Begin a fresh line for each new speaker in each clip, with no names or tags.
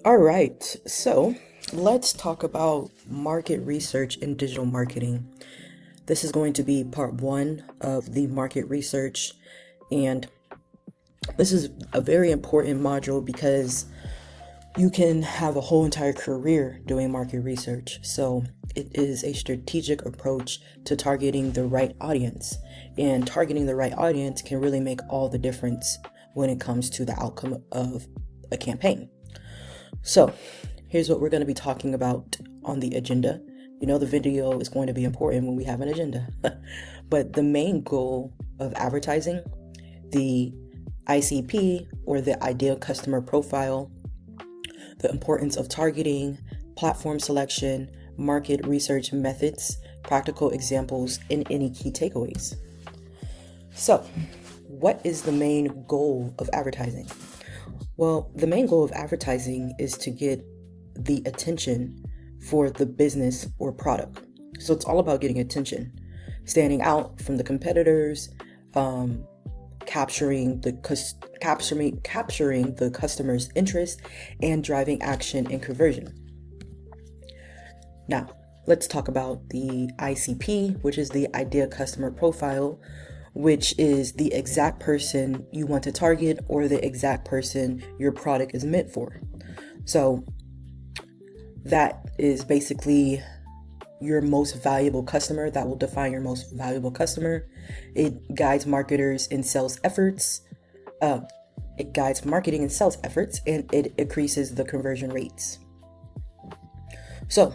All right, so let's talk about market research in digital marketing. This is going to be part one of the market research, and this is a very important module because you can have a whole entire career doing market research. So it is a strategic approach to targeting the right audience, and targeting the right audience can really make all the difference when it comes to the outcome of a campaign. So here's what we're going to be talking about on the agenda. You know, the video is going to be important when we have an agenda. But the main goal of advertising, the ICP, or the ideal customer profile, the importance of targeting, platform selection, market research methods, practical examples, and any key takeaways. So, what is the main goal of advertising? Well, the main goal of advertising is to get the attention for the business or product. So it's all about getting attention, standing out from the competitors, capturing the customer's interest, and driving action and conversion. Now, let's talk about the ICP, which is the ideal customer profile, which is the exact person you want to target or the exact person your product is meant for. So that is basically your most valuable customer. That will define your most valuable customer. It guides marketers in sales efforts. It guides marketing and sales efforts, and it increases the conversion rates. So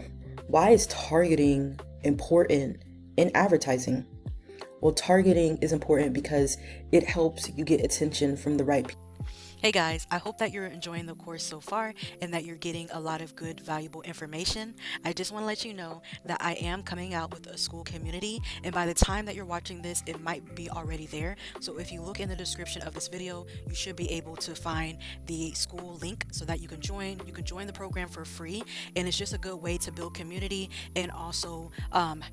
why is targeting important in advertising? Well, targeting is important because it helps you get attention from the right people.
Hey guys, I hope that you're enjoying the course so far and that you're getting a lot of good, valuable information. I just want to let you know that I am coming out with a Skool community, and by the time that you're watching this, it might be already there. So if you look in the description of this video, you should be able to find the Skool link so that you can join. You can join the program for free, and it's just a good way to build community and also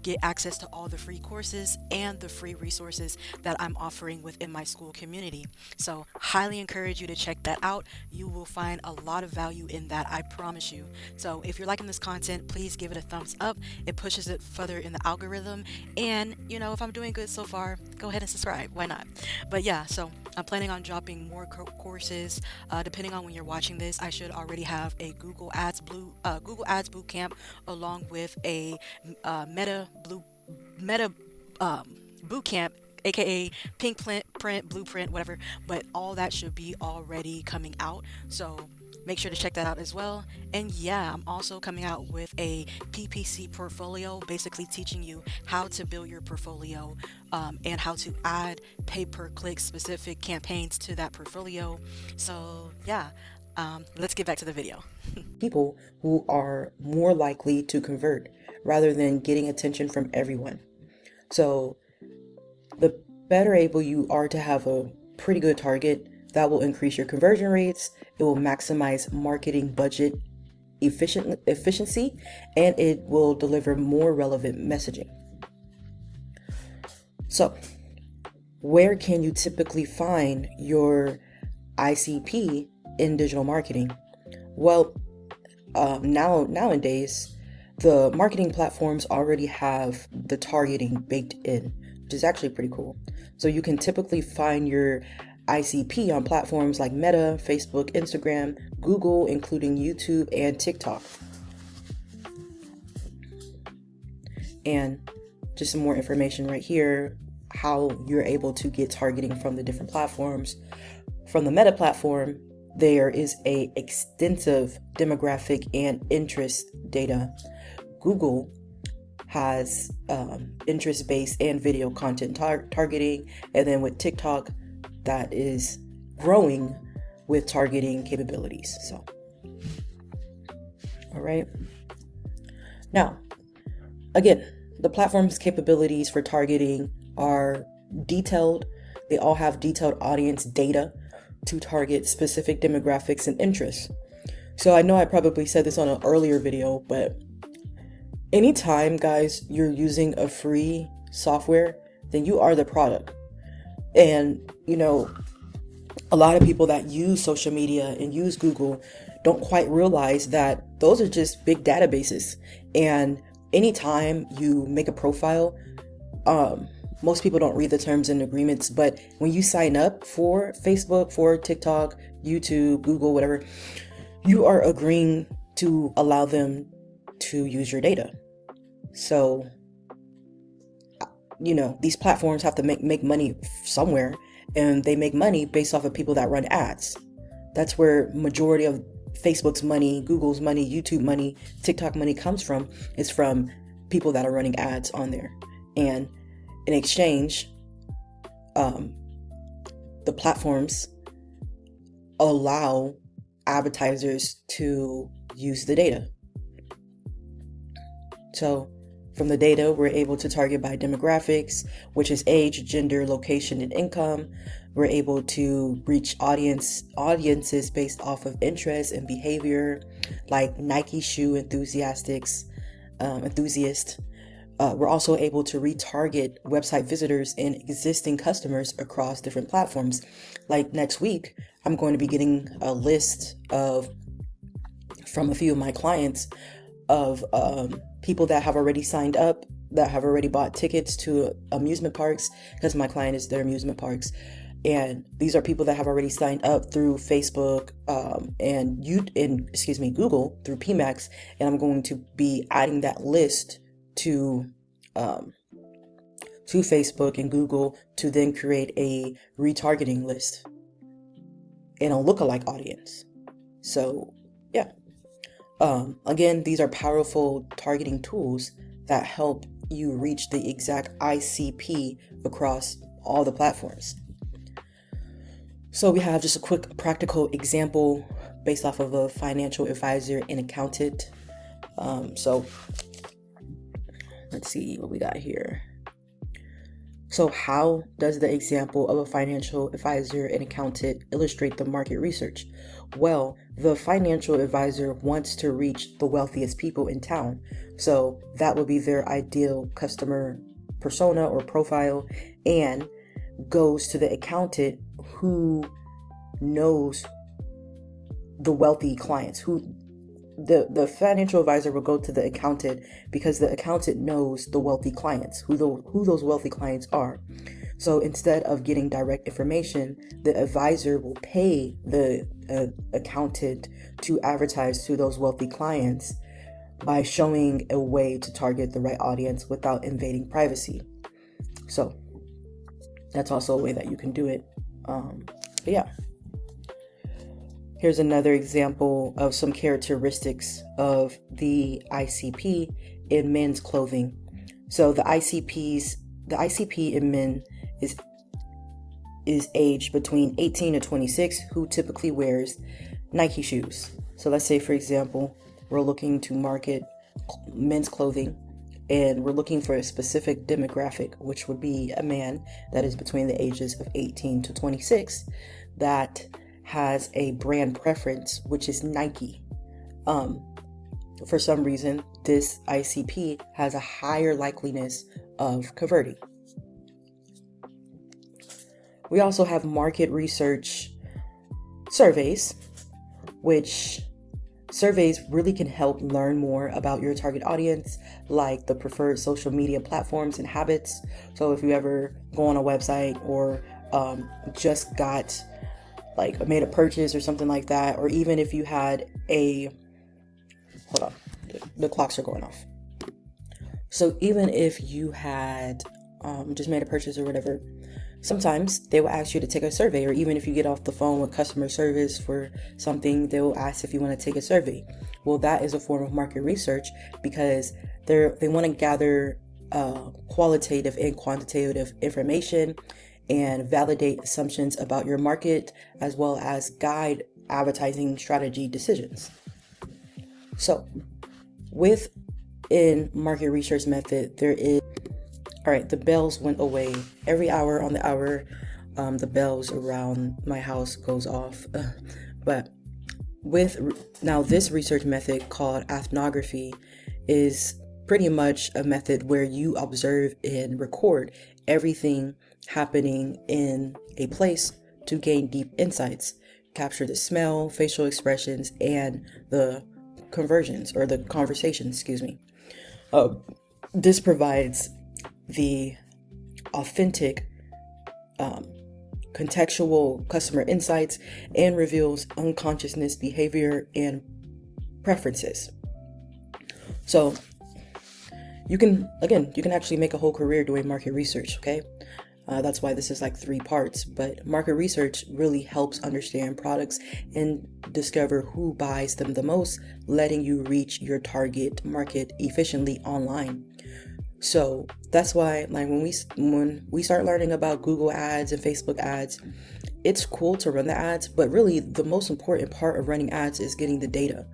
get access to all the free courses and the free resources that I'm offering within my Skool community. So highly encourage you to check that out. You will find a lot of value in that, I promise you. So if you're liking this content, please give it a thumbs up. It pushes it further in the algorithm, and if I'm doing good so far, go ahead and subscribe. Why not? But yeah, so I'm planning on dropping more courses. Depending on when you're watching this, I should already have a Google Ads bootcamp along with a Meta bootcamp, aka pink print, blueprint, whatever. But all that should be already coming out, so make sure to check that out as well. And yeah, I'm also coming out with a PPC portfolio, basically teaching you how to build your portfolio, and how to add pay-per-click specific campaigns to that portfolio. So yeah, let's get back to the video.
People who are more likely to convert rather than getting attention from everyone. So the better able you are to have a pretty good target, that will increase your conversion rates. It will maximize marketing budget efficiency, and it will deliver more relevant messaging. So where can you typically find your ICP in digital marketing? Well, nowadays, the marketing platforms already have the targeting baked in, which is actually pretty cool. So you can typically find your ICP on platforms like Meta, Facebook, Instagram, Google, including YouTube and TikTok. And just some more information right here, how you're able to get targeting from the different platforms. From the Meta platform, there is a extensive demographic and interest data. Google has interest-based and video content targeting, and then with TikTok, that is growing with targeting capabilities. So, all right. Now, again, the platform's capabilities for targeting are detailed. They all have detailed audience data to target specific demographics and interests. So I know I probably said this on an earlier video, but anytime, guys, you're using a free software, then you are the product. And, a lot of people that use social media and use Google don't quite realize that those are just big databases. And anytime you make a profile, most people don't read the terms and agreements, but when you sign up for Facebook, for TikTok, YouTube, Google, whatever, you are agreeing to allow them to use your data. So, these platforms have to make money somewhere, and they make money based off of people that run ads. That's where majority of Facebook's money, Google's money, YouTube money, TikTok money comes from. It's from people that are running ads on there. And in exchange, the platforms allow advertisers to use the data. So from the data, we're able to target by demographics, which is age, gender, location, and income. We're able to reach audiences based off of interest and behavior, like Nike shoe enthusiasts. We're also able to retarget website visitors and existing customers across different platforms. Like next week, I'm going to be getting a list from a few of my clients of people that have already signed up, that have already bought tickets to amusement parks, because my client is their amusement parks. And these are people that have already signed up through Facebook and Google through PMax. And I'm going to be adding that list to Facebook and Google to then create a retargeting list and a lookalike audience. So yeah. Again, these are powerful targeting tools that help you reach the exact ICP across all the platforms. So we have just a quick practical example based off of a financial advisor and accountant. So let's see what we got here. So how does the example of a financial advisor and accountant illustrate the market research? Well, the financial advisor wants to reach the wealthiest people in town. So that would be their ideal customer persona or profile, and goes to the accountant who knows the wealthy clients. The financial advisor will go to the accountant because the accountant knows the wealthy clients, who those wealthy clients are. So instead of getting direct information, the advisor will pay the accountant to advertise to those wealthy clients by showing a way to target the right audience without invading privacy. So that's also a way that you can do it. But yeah. Here's another example of some characteristics of the ICP in men's clothing. So the ICP in men is aged between 18 to 26, who typically wears Nike shoes. So let's say, for example, we're looking to market men's clothing, and we're looking for a specific demographic, which would be a man that is between the ages of 18 to 26 that has a brand preference, which is Nike. For some reason, this ICP has a higher likeliness of converting. We also have market research surveys, which surveys really can help learn more about your target audience, like the preferred social media platforms and habits. So if you ever go on a website or just got made a purchase or something like that, or even if you had hold on, the clocks are going off. So even if you had just made a purchase or whatever, sometimes they will ask you to take a survey, or even if you get off the phone with customer service for something, they will ask if you want to take a survey. Well, that is a form of market research because they want to gather qualitative and quantitative information and validate assumptions about your market, as well as guide advertising strategy decisions. So within market research method, the bells went away. Every hour on the hour, the bells around my house goes off. But this research method called ethnography is pretty much a method where you observe and record everything happening in a place to gain deep insights. capture the smell, facial expressions, and the conversions or the conversation, excuse me. This provides the authentic, contextual customer insights and reveals unconsciousness behavior and preferences. So you can actually make a whole career doing market research, okay? That's why this is like 3 parts, but market research really helps understand products and discover who buys them the most, letting you reach your target market efficiently online. So that's why, like, when we start learning about Google ads and Facebook ads, it's cool to run the ads, but really the most important part of running ads is getting the data,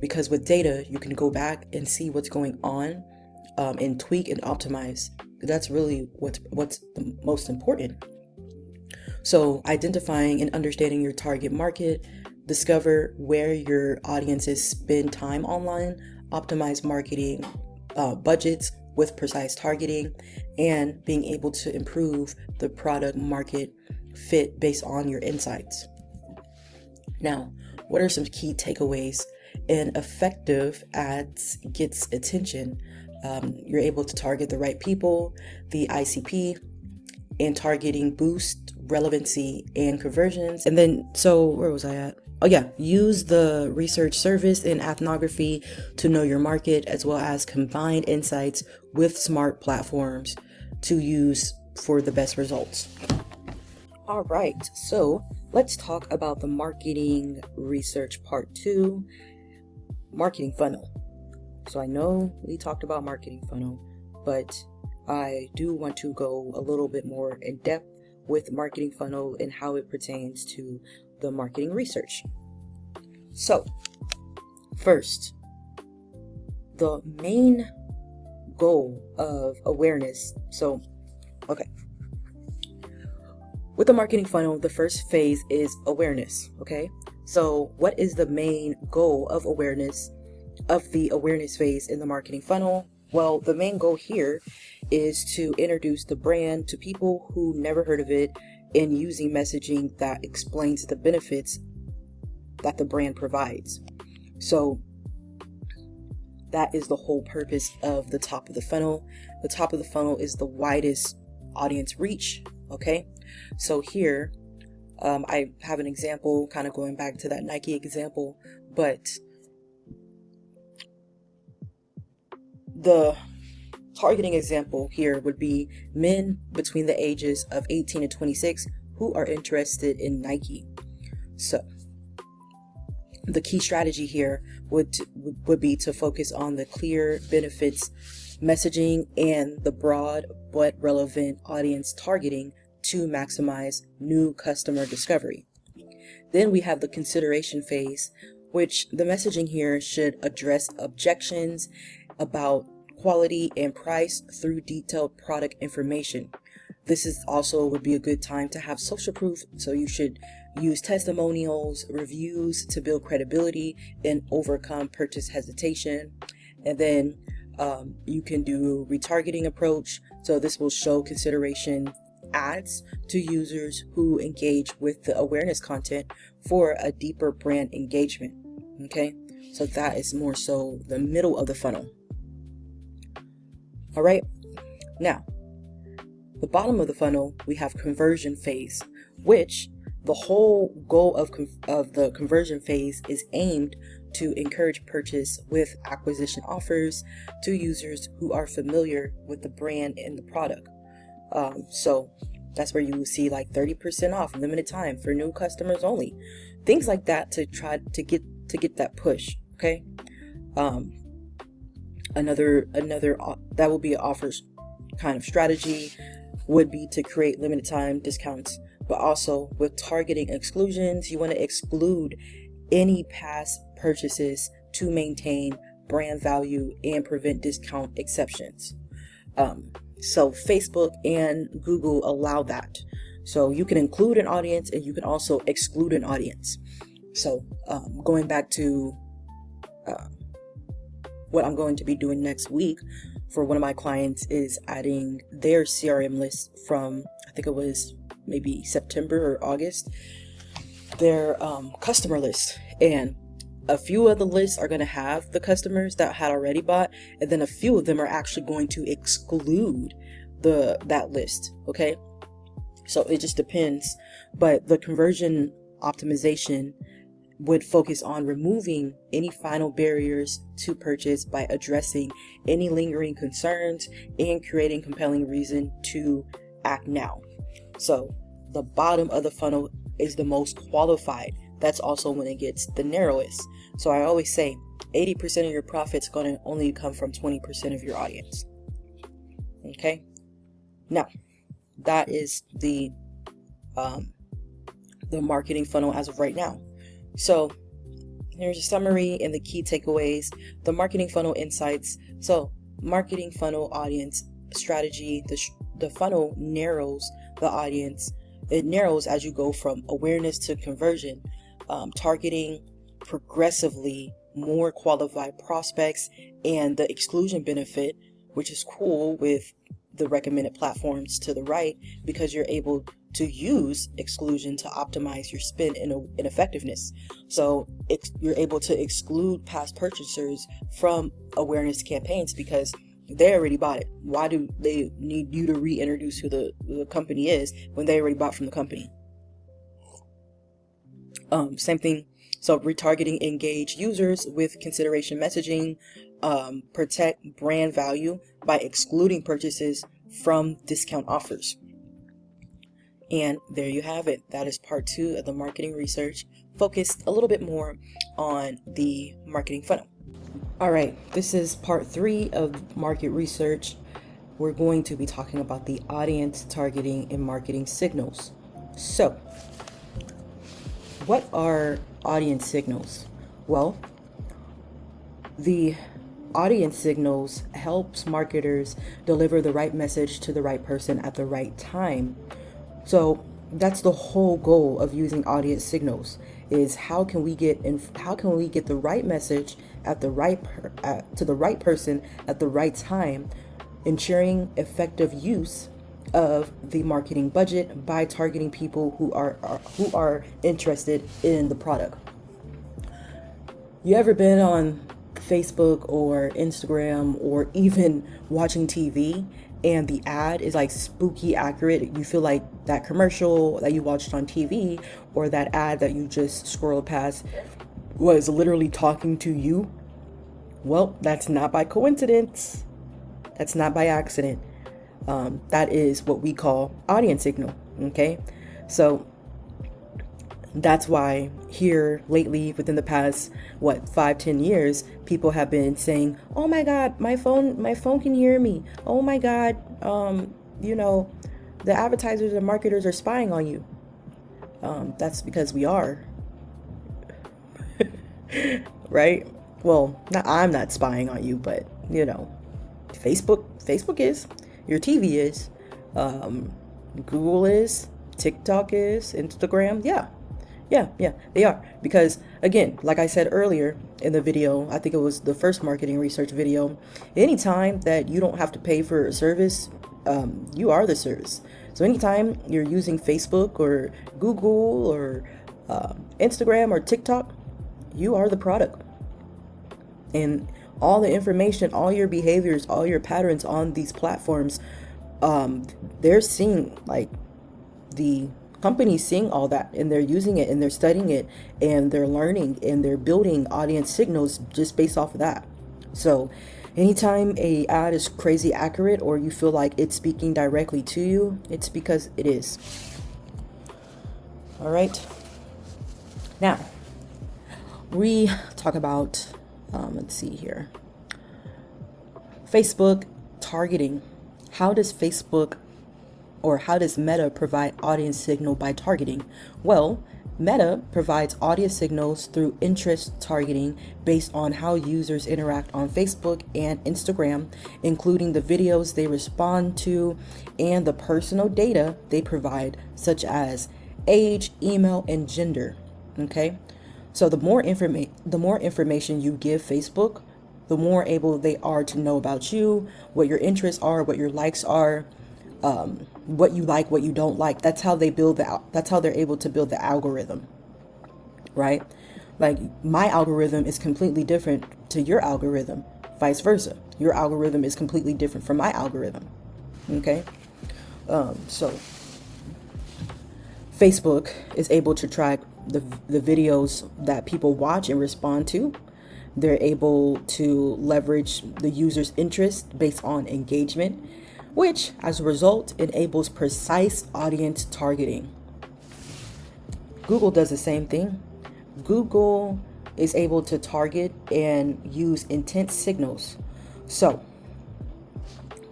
because with data you can go back and see what's going on, and tweak and optimize. That's really what's the most important. So identifying and understanding your target market, discover where your audiences spend time online, optimize marketing budgets with precise targeting, and being able to improve the product market fit based on your insights. Now, what are some key takeaways? An effective ads gets attention. You're able to target the right people, the ICP, and targeting boost relevancy and conversions. And then, so where was I at? Oh yeah, use the research service in Ethnography to know your market, as well as combine insights with smart platforms to use for the best results. All right, so let's talk about the marketing research part 2, marketing funnel. So I know we talked about marketing funnel, but I do want to go a little bit more in depth with marketing funnel and how it pertains to the marketing research. So first, the main goal of awareness. With the marketing funnel, the first phase is awareness. Okay. So what is the main goal of awareness, of the awareness phase in the marketing funnel? Well, the main goal here is to introduce the brand to people who never heard of it, and using messaging that explains the benefits that the brand provides. So that is the whole purpose of the top of the funnel. The top of the funnel is the widest audience reach. Okay. So here, I have an example kind of going back to that Nike example, but the targeting example here would be men between the ages of 18 and 26 who are interested in Nike. So the key strategy here would be to focus on the clear benefits messaging and the broad but relevant audience targeting to maximize new customer discovery. Then we have the consideration phase, which the messaging here should address objections about quality and price through detailed product information. This is also would be a good time to have social proof, so you should use testimonials, reviews to build credibility and overcome purchase hesitation. And then you can do retargeting approach, so this will show consideration ads to users who engage with the awareness content for a deeper brand engagement. Okay, so that is more so the middle of the funnel. All right, now the bottom of the funnel, we have conversion phase, which the whole goal of the conversion phase is aimed to encourage purchase with acquisition offers to users who are familiar with the brand and the product. So that's where you will see like 30% off, limited time for new customers only, things like that, to try to get that push. Okay. Another that will be an offers kind of strategy would be to create limited time discounts, but also with targeting exclusions, you want to exclude any past purchases to maintain brand value and prevent discount exceptions. So Facebook and Google allow that. So you can include an audience and you can also exclude an audience. So going back to what I'm going to be doing next week for one of my clients is adding their CRM list from, I think it was maybe September or August. their customer list, and a few of the lists are going to have the customers that had already bought, and then a few of them are actually going to exclude that list. Okay, so it just depends, but the conversion optimization would focus on removing any final barriers to purchase by addressing any lingering concerns and creating compelling reason to act now. So the bottom of the funnel is the most qualified. That's also when it gets the narrowest. So I always say 80% of your profits going to only come from 20% of your audience. Okay. Now that is the marketing funnel as of right now. So here's a summary and the key takeaways. The marketing funnel insights. So marketing funnel audience strategy. The funnel narrows the audience. It narrows as you go from awareness to conversion, targeting progressively more qualified prospects, and the exclusion benefit, which is cool with the recommended platforms to the right, because you're able to use exclusion to optimize your spend and effectiveness. So you're able to exclude past purchasers from awareness campaigns because they already bought it. Why do they need you to reintroduce who the company is when they already bought from the company? Same thing. So retargeting engage users with consideration messaging, protect brand value by excluding purchases from discount offers. And there you have it. That is part 2 of the marketing research, focused a little bit more on the marketing funnel. All right, this is part 3 of market research. We're going to be talking about the audience targeting and marketing signals. So, what are audience signals? Well, the audience signals helps marketers deliver the right message to the right person at the right time. So that's the whole goal of using audience signals, is how can we get the right message at the right to the right person at the right time, ensuring effective use of the marketing budget by targeting people who are interested in the product. You ever been on Facebook or Instagram or even watching TV and the ad is like spooky accurate? You feel like that commercial that you watched on TV or that ad that you just scrolled past was literally talking to you? Well, that's not by coincidence. That's not by accident. That is what we call audience signal. Okay, so that's why here lately, within the past 5-10 years, people have been saying, "Oh my God, my phone can hear me. Oh my God, the advertisers and marketers are spying on you." That's because we are, right? Well, I'm not spying on you, but Facebook is, your TV is, Google is, TikTok is, Instagram, yeah, they are. Because again, like I said earlier in the video, I think it was the first marketing research video, anytime that you don't have to pay for a service, you are the service. So anytime you're using Facebook or Google or Instagram or TikTok, you are the product. And all the information, all your behaviors, all your patterns on these platforms, they're seeing, like, the companies seeing all that, and they're using it, and they're studying it, and they're learning, and they're building audience signals just based off of that. So anytime a ad is crazy accurate or you feel like it's speaking directly to you, it's because it is. All right. Now, we talk about, let's see here, Facebook targeting. How does Meta provide audience signal by targeting? Well, Meta provides audience signals through interest targeting based on how users interact on Facebook and Instagram, including the videos they respond to and the personal data they provide, such as age, email, and gender. Okay? So the more information you give Facebook, the more able they are to know about you, what your interests are, what your likes are, what you like, what you don't like. That's how they're able to build the algorithm. right? Like my algorithm is completely different to your algorithm, vice versa. Your algorithm is completely different from my algorithm. Okay. So Facebook is able to track the videos that people watch and respond to. They're able to leverage the user's interest based on engagement, which as a result enables precise audience targeting. Google does the same thing. Google is able to target and use intent signals. So,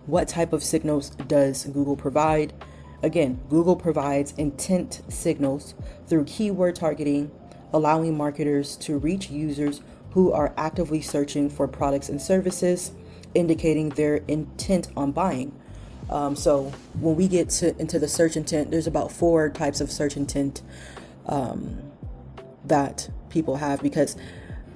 what type of signals does Google provide? Again, Google provides intent signals through keyword targeting, allowing marketers to reach users who are actively searching for products and services, indicating their intent on buying. So when we get into the search intent, there's about 4 types of search intent that people have, because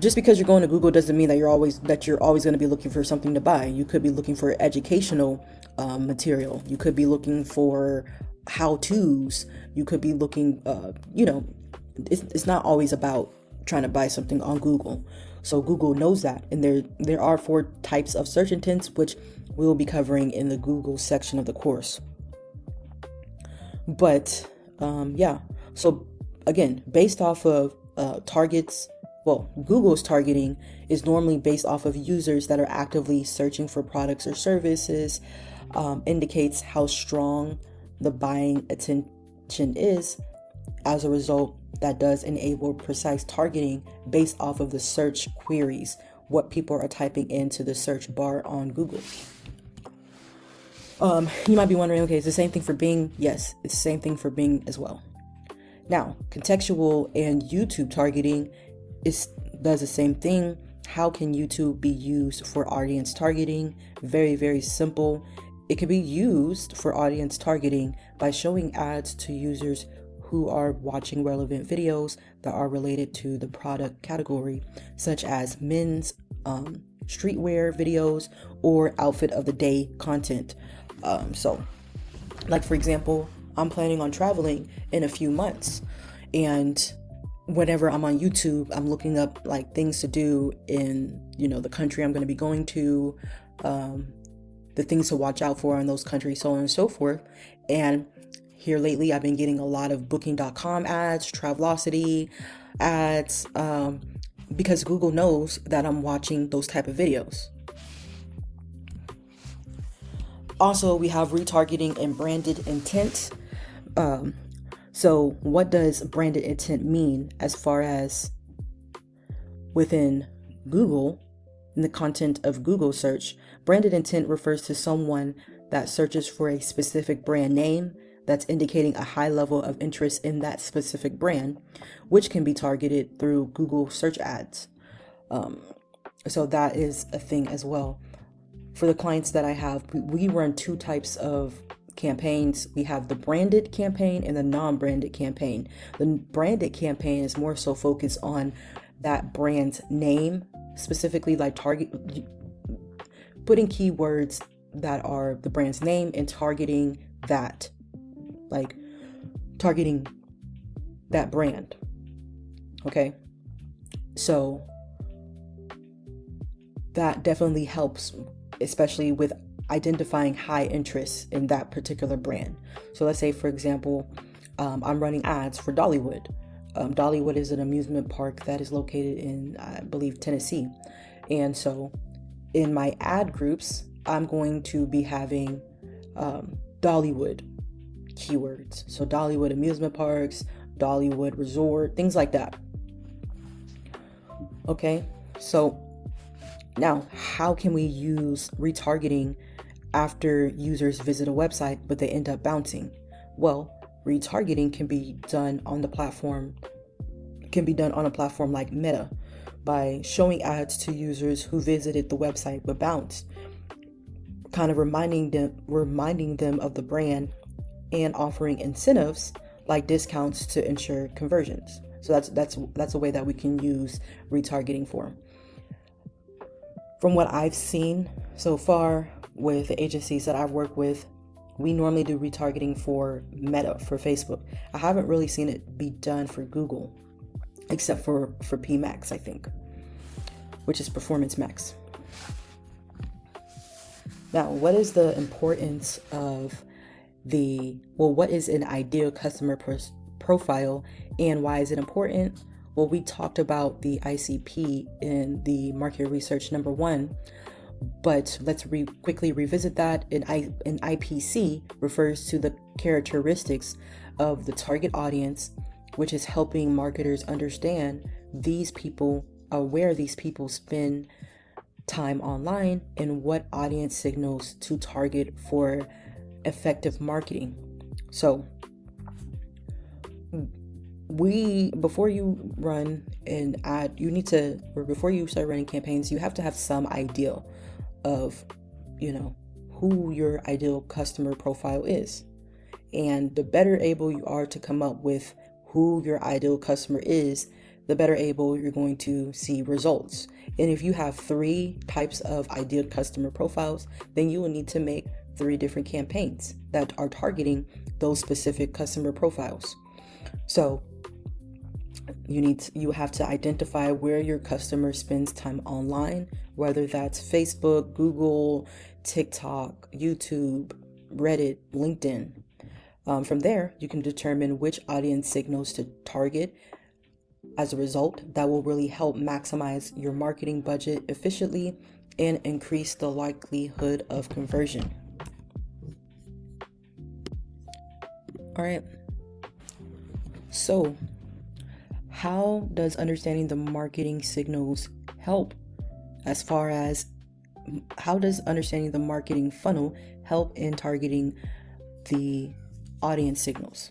just because you're going to Google doesn't mean that you're always going to be looking for something to buy. You could be looking for educational material. You could be looking for how-tos. You could be looking, it's not always about trying to buy something on Google. So Google knows that, and there are 4 types of search intents, which we'll be covering in the Google section of the course. But so again, based off of targets. Well, Google's targeting is normally based off of users that are actively searching for products or services, indicates how strong the buying attention is. As a result, that does enable precise targeting based off of the search queries, what people are typing into the search bar on Google. You might be wondering, okay, is the same thing for Bing? Yes, it's the same thing for Bing as well. Now, contextual and YouTube targeting does the same thing. How can YouTube be used for audience targeting? Very, very simple. It can be used for audience targeting by showing ads to users who are watching relevant videos that are related to the product category, such as men's streetwear videos or outfit of the day content. So, like for example, I'm planning on traveling in a few months, and whenever I'm on YouTube, I'm looking up like things to do in, the country I'm going to be going to, the things to watch out for in those countries, so on and so forth. And here lately, I've been getting a lot of booking.com ads, Travelocity ads, because Google knows that I'm watching those type of videos. Also, we have retargeting and branded intent. So what does branded intent mean as far as within Google, in the content of Google search? Branded intent refers to someone that searches for a specific brand name that's indicating a high level of interest in that specific brand, which can be targeted through Google search ads. So that is a thing as well. For the clients that I have, we run 2 types of campaigns. We have the branded campaign and the non-branded campaign. The branded campaign is more so focused on that brand's name, specifically like putting keywords that are the brand's name and targeting that brand. Okay. So that definitely helps, especially with identifying high interest in that particular brand. So let's say, for example, I'm running ads for Dollywood. Dollywood is an amusement park that is located in, I believe, Tennessee. And so in my ad groups, I'm going to be having Dollywood keywords. So Dollywood amusement parks, Dollywood resort, things like that. Okay, so now how can we use retargeting after users visit a website but they end up bouncing? Well, retargeting can be done on a platform like Meta by showing ads to users who visited the website but bounced, kind of reminding them of the brand and offering incentives like discounts to ensure conversions. So that's a way that we can use retargeting for. From what I've seen so far with the agencies that I've worked with, we normally do retargeting for Meta, for Facebook. I haven't really seen it be done for Google. except for PMAX, I think, which is Performance Max. Now, what is the importance of what is an ideal customer profile, and why is it important? Well, we talked about the ICP in the market research number 1, but let's quickly revisit that. An IPC refers to the characteristics of the target audience, which is helping marketers understand these people, where these people spend time online, and what audience signals to target for effective marketing. So before you run an ad, before you start running campaigns, you have to have some idea of, who your ideal customer profile is. And the better able you are to come up with who your ideal customer is, the better able you're going to see results. And if you have 3 types of ideal customer profiles, then you will need to make 3 different campaigns that are targeting those specific customer profiles. So you have to identify where your customer spends time online, whether that's Facebook, Google, TikTok, YouTube, Reddit, LinkedIn. From there, you can determine which audience signals to target. As a result, that will really help maximize your marketing budget efficiently and increase the likelihood of conversion. All right. So, how does understanding the marketing signals help? How does understanding the marketing funnel help in targeting the audience signals?